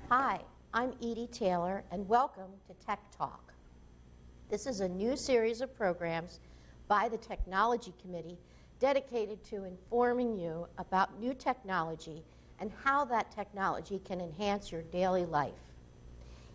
Hi, I'm Edie Taylor, and welcome to Tech Talk. This is a new series of programs by the Technology Committee dedicated to informing you about new technology and how that technology can enhance your daily life.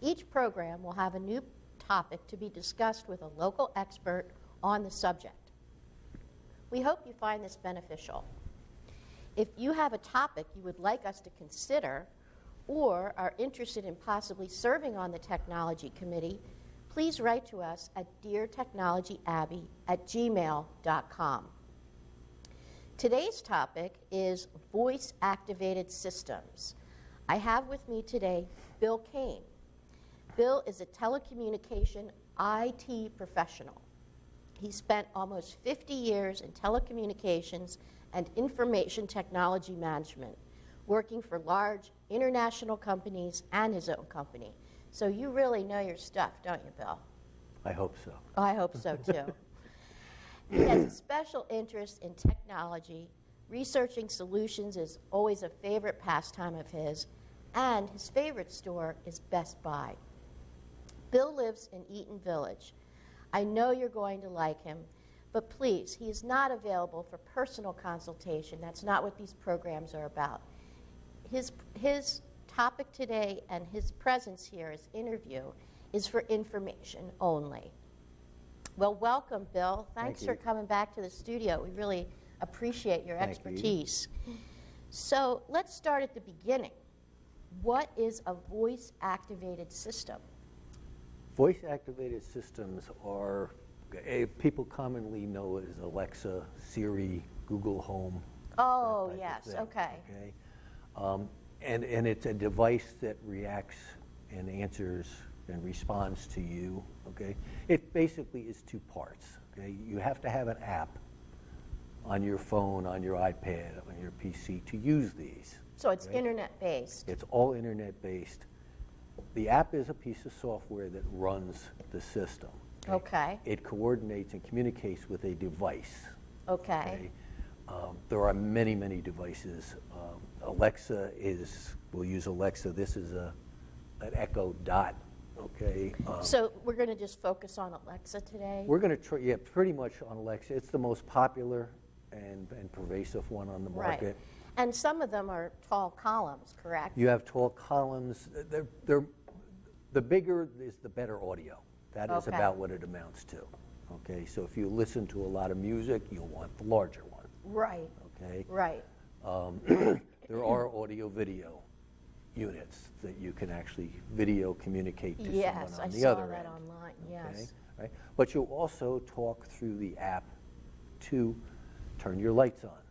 Each program will have a new topic to be discussed with a local expert on the subject. We hope you find this beneficial. If you have a topic you would like us to consider or are interested in possibly serving on the Technology Committee, please write to us at deartechnologyabby@gmail.com. Today's topic is voice-activated systems. I have with me today Bill Kane. Bill is a telecommunication IT professional. He spent almost 50 years in telecommunications and information technology management, working for large international companies and his own company. So you really know your stuff, don't you, Bill? I hope so. I hope so, too. He has a special interest in technology. Researching solutions is always a favorite pastime of his, and his favorite store is Best Buy. Bill lives in Eaton Village. I know you're going to like him, but please, he is not available for personal consultation. That's not what these programs are about. His topic today and his presence here, his interview, is for information only. Well, welcome, Bill. Thanks for coming back to the studio. We really appreciate your expertise. So let's start at the beginning. What is a voice-activated system? Voice-activated systems are, people commonly know as Alexa, Siri, Google Home. Oh, yes, okay. And it's a device that reacts and answers and responds to you, okay? It basically is two parts, okay? You have to have an app on your phone, on your iPad, on your PC to use these. So it's internet-based? It's all internet-based. The app is a piece of software that runs the system. Okay. It coordinates and communicates with a device. Okay. There are many, many devices. Alexa we'll use Alexa. This is an Echo Dot, okay? So we're going to just focus on Alexa today? We're going to pretty much on Alexa. It's the most popular and pervasive one on the market. Right. And some of them are tall columns, correct? You have tall columns. The bigger is the better audio. That is about what it amounts to. Okay, so if you listen to a lot of music, you'll want the larger one. Right. Okay. Right. There are audio-video units that you can actually video communicate to someone on the other end. Yes, I saw that online. Yes. Okay? Right? But you'll also talk through the app to turn your lights on.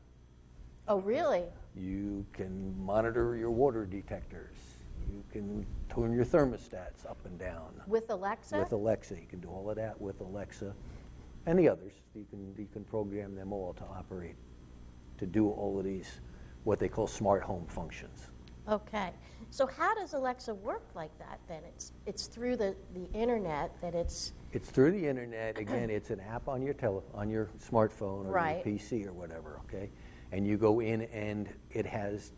Oh, really? You can monitor your water detectors. You can turn your thermostats up and down. With Alexa? With Alexa. You can do all of that with Alexa. And the others. You can program them all to operate, to do all of these, what they call smart home functions. Okay. So how does Alexa work like that then? It's through the internet that it's... It's through the internet. Again, it's an app on your smartphone or your PC or whatever, okay? And you go in and it has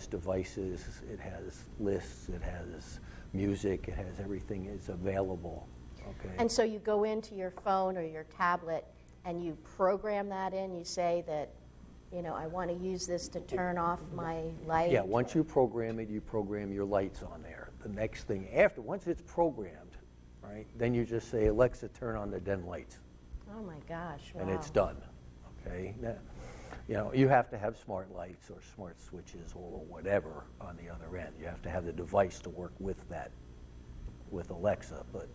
devices, it has lists, it has music, it has everything is available, okay? And so you go into your phone or your tablet and you program that in, you say that, you know, I want to use this to turn off my light. Yeah, once you program it, you program your lights on there. The next thing, once it's programmed, right, then you just say, Alexa, turn on the den lights. Oh my gosh, wow. And it's done, okay? Now, you know, you have to have smart lights or smart switches or whatever on the other end. You have to have the device to work with that, with Alexa, but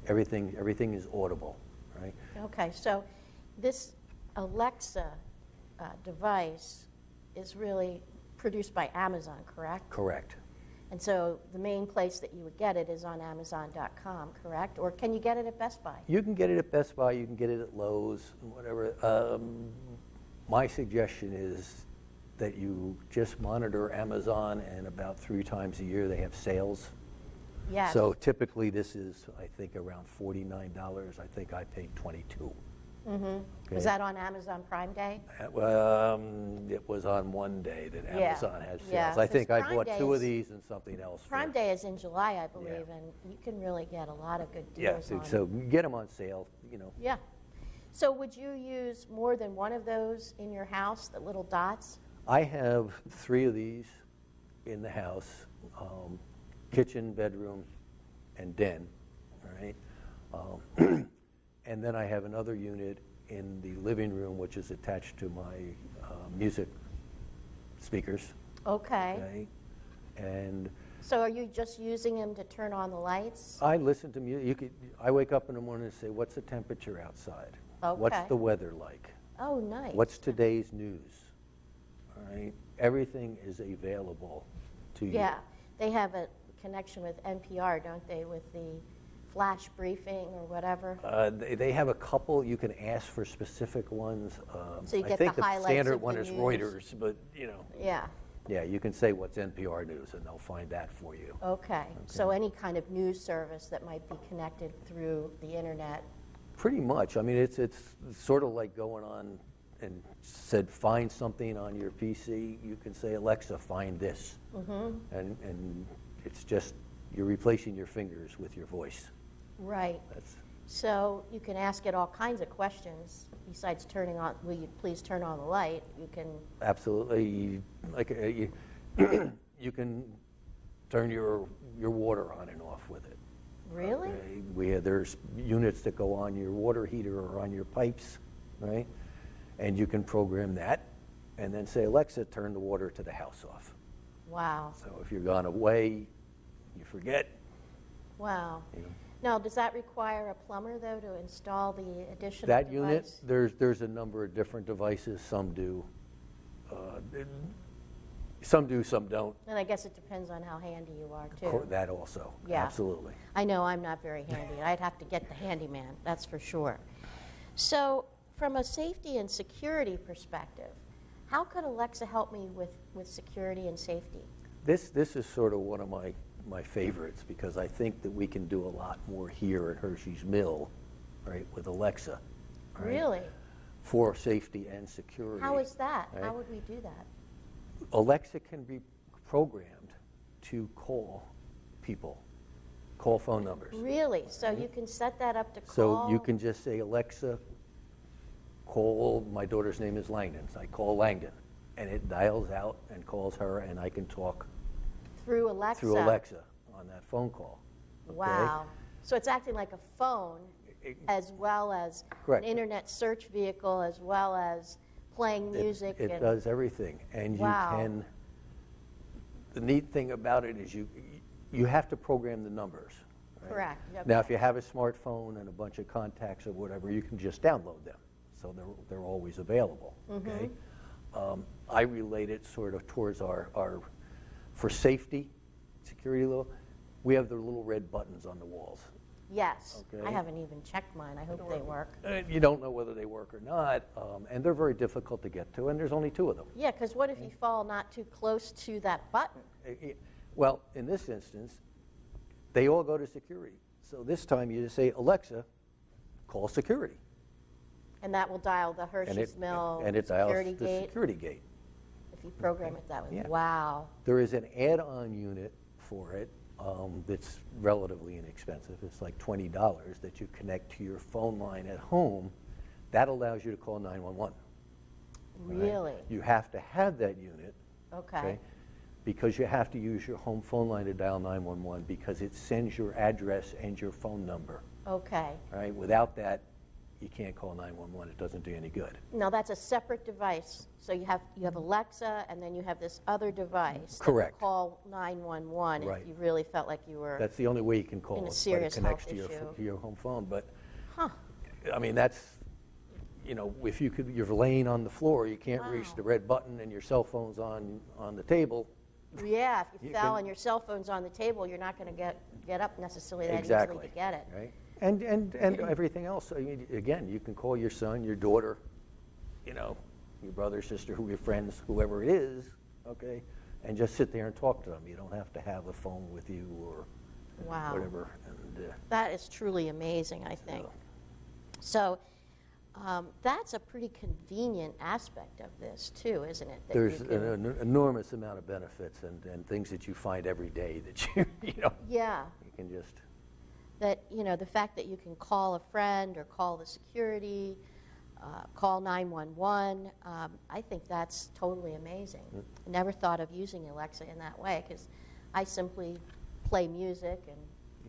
everything is audible, right? Okay, so this Alexa device is really produced by Amazon, correct? Correct. And so the main place that you would get it is on Amazon.com, correct? Or can you get it at Best Buy? You can get it at Best Buy, you can get it at Lowe's, whatever. My suggestion is that you just monitor Amazon, and about 3 times a year they have sales. Yes. So typically this is, I think, around $49. I think I paid $22. Was that on Amazon Prime Day? It was on one day that Yeah. Amazon had sales. Yeah, I think 'cause I Prime bought Day 2 of is- these and something else. Prime Day is in July, I believe, and you can really get a lot of good Yeah, deals on. so get them on sale, you know. Yeah. So would you use more than one of those in your house, the little dots? I have 3 of these in the house, kitchen, bedroom, and den, all right? And then I have another unit in the living room, which is attached to my music speakers, Okay. okay? And So are you just using them to turn on the lights? I listen to music. I wake up in the morning and say, what's the temperature outside? What's Okay. the weather like? Oh, nice. What's today's news? All right? Everything is available to you. Yeah, they have a connection with NPR, don't they, with the flash briefing or whatever? They have a couple. You can ask for specific ones. So you I get think the highlights standard of the one is news. Reuters, but, you know, Yeah, yeah, you can say what's NPR news, and they'll find that for you. okay. So any kind of news service that might be connected through the internet. Pretty much. I mean, it's sort of like going on and said, find something on your PC. You can say, Alexa, find this. And it's just, you're replacing your fingers with your voice. Right. That's So you can ask it all kinds of questions besides turning on, will you please turn on the light? You can, absolutely, like, you can turn your water on and off with it. really? There's units that go on your water heater or on your pipes, right? And you can program that and then say, Alexa, turn the water to the house off. Wow, So if you're gone away, you forget. wow. You know. Now, does that require a plumber, though, to install the additional That device? unit, there's a number of different devices. Some do. Some do, some don't. And I guess it depends on how handy you are, too. That also, Yeah. absolutely. I know I'm not very handy. I'd have to get the handyman, that's for sure. So, from a safety and security perspective, how could Alexa help me with security and safety? This is sort of one of my favorites because I think that we can do a lot more here at Hershey's Mill, right, with Alexa. right, Really? For safety and security. How is that? right? How would we do that? Alexa can be programmed to call people, call phone numbers. Really? So you can set that up to So call? you can just say, Alexa, call, my daughter's name is Langdon. So I call Langdon, and it dials out and calls her, and I can talk Through Alexa? through Alexa on that phone call. okay? Wow. So it's acting like a phone It- as well as Correct. an internet search vehicle, as well as playing music. It and does everything, and Wow. you can, the neat thing about it is you have to program the numbers. right? Correct. Now, if you have a smartphone and a bunch of contacts or whatever, you can just download them, so they're always available, okay? I relate it sort of towards our for safety, security law, we have the little red buttons on the walls. Yes. I Okay. haven't even checked mine. I hope they work. You don't know whether they work or not, and they're very difficult to get to, and there's only 2 of them. Yeah, because what if you fall not too close to that button? Well, in this instance, they all go to security. So this time you just say, Alexa, call security. And that will dial the And Hershey's Mill and it dials security the gate security gate. if you program it that way. Yeah. Wow. There is an add-on unit for it that's relatively inexpensive. It's like $20 that you connect to your phone line at home. That allows you to call 911. right? Really? You have to have that unit. Okay. Because you have to use your home phone line to dial 911 because it sends your address and your phone number. Okay. Right? Without that, you can't call 911. It doesn't do any good. Now that's a separate device. So you have Alexa, and then you have this other device. Correct. That will call 911 Right. if you really felt like you were. That's the only way you can call In a it, but serious it connects health to issue. your home phone. But Huh. I mean, that's, if you're laying on the floor, you can't reach Wow. the red button, and your cell phone's on the table. Yeah, if you You fell can- and your cell phone's on the table, you're not going to get up necessarily that Exactly. easily to get it. Right? And everything else. I mean, again, you can call your son, your daughter, your brother, sister, your friends, whoever it is, okay, and just sit there and talk to them. You don't have to have a phone with you or Wow. whatever. And That is truly amazing, I think. So That's a pretty convenient aspect of this, too, isn't it? That There's you can- an enormous amount of benefits and things that you find every day that you know, Yeah, you can just, that, the fact that you can call a friend or call the security, call 911, I think that's totally amazing. I never thought of using Alexa in that way, because I simply play music and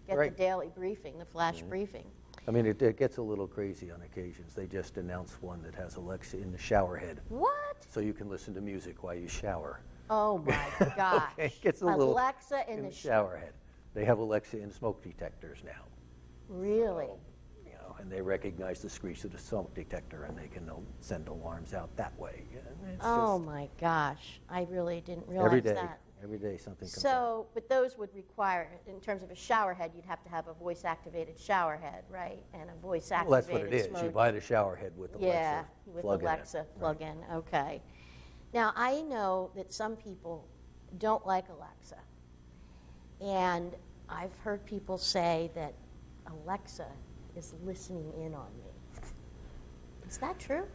get Right. the daily briefing, the flash briefing. I mean, it gets a little crazy on occasions. They just announced one that has Alexa in the shower head, What? so you can listen to music while you shower. Oh, my gosh. Okay, it gets a little Alexa in the shower head. They have Alexa in smoke detectors now. Really? You know, and they recognize the screech of the smoke detector, and they can send alarms out that way. And it's Oh, just my gosh. I really didn't realize every day, that. every day something comes out. So, but those would require, in terms of a shower head, you'd have to have a voice-activated shower head, right? And a voice-activated Well, that's what it is. You smoke- buy the shower head with Alexa Yeah, with plug-in. Alexa plug-in, okay. Now, I know that some people don't like Alexa. And I've heard people say that Alexa is listening in on me. Is that true?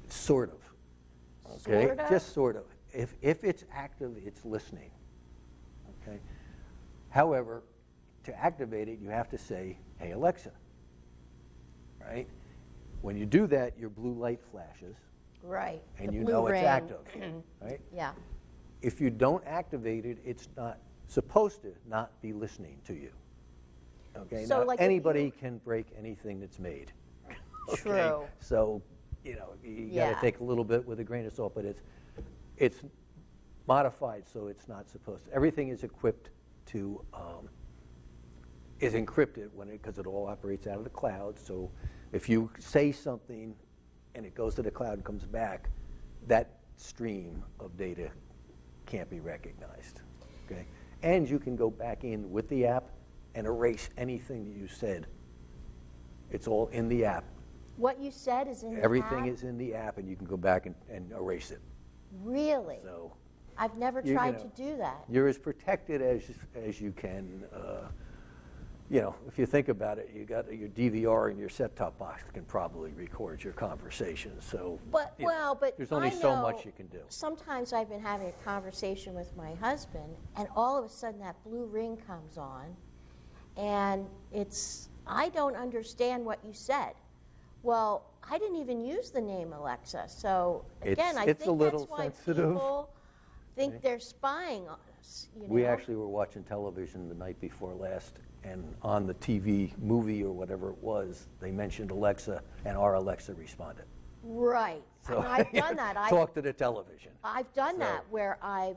Sort of. Okay? Sort of? Just sort of. If it's active, it's listening. Okay? However, to activate it, you have to say, "Hey, Alexa." Right? When you do that, your blue light flashes, Right. and the you blue know ring. it's active. Right? Yeah. If you don't activate it, it's not supposed to not be listening to you. Okay? So, Now, like, if anybody you- can break anything that's made. True. So, you know, you got Yeah. to take a little bit with a grain of salt, but it's modified so it's not supposed to. Everything is equipped to, is encrypted because it all operates out of the cloud. So if you say something and it goes to the cloud and comes back, that stream of data can't be recognized. Okay? And you can go back in with the app and erase anything that you said. It's all in the app. What you said is in the Everything app? is in the app, and you can go back and erase it. Really? So I've never you tried know, to do that. you're as protected as you can. You know, if you think about it, you got your DVR and your set-top box can probably record your conversation. So, But, you know, well, but there's only I so know much you can do. Sometimes I've been having a conversation with my husband, and all of a sudden that blue ring comes on, and I don't understand what you said. Well, I didn't even use the name Alexa. So again, I It's a think little that's why sensitive. people think they're spying on us. We actually were watching television the night before last, and on the TV movie or whatever it was, they mentioned Alexa, and our Alexa responded. Right. So And I've done that. Talk to the television. I've done So- that where I've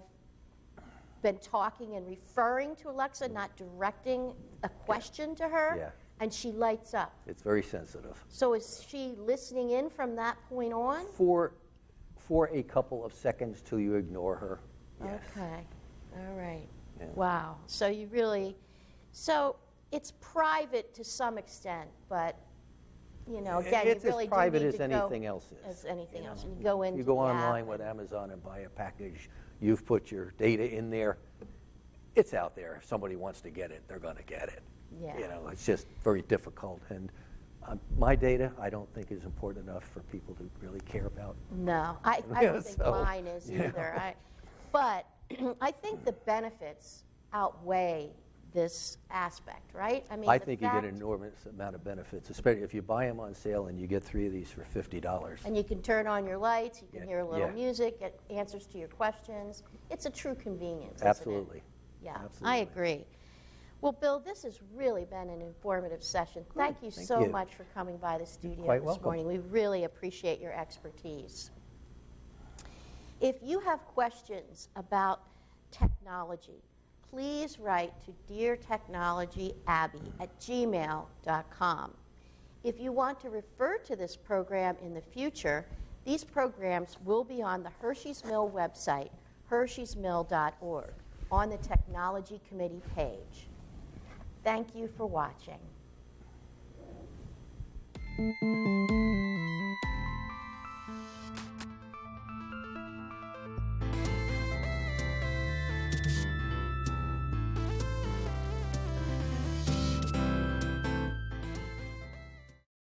been talking and referring to Alexa, not directing a question to her, Yeah. and she lights up. It's very sensitive. So is she listening in from that point on? For a couple of seconds till you ignore her, yes. Okay. All right. Yeah. Wow. So it's private to some extent, but again, It's you as really private do need as to go anything else is. as anything you else. know. And you go into You go the online app with and- Amazon and buy a package, you've put your data in there, it's out there. If somebody wants to get it, they're going to get it. Yeah. You know, it's just very difficult. And my data, I don't think is important enough for people to really care about. No, I Yeah, don't think so, mine is you know. either. But I think the benefits outweigh this aspect, right? I the think you get fact- an enormous amount of benefits, especially if you buy them on sale and you get 3 of these for $50. And you can turn on your lights, you can Yeah, hear a little yeah. music, get answers to your questions. It's a true convenience, isn't it? Absolutely. Yeah, I Absolutely. agree. Well, Bill, this has really been an informative session. Thank you Thank so you. much for coming by the studio quite this welcome. morning. We really appreciate your expertise. If you have questions about technology, please write to deartechnologyabby@gmail.com. If you want to refer to this program in the future, these programs will be on the Hershey's Mill website, hershey'smill.org, on the Technology Committee page. Thank you for watching.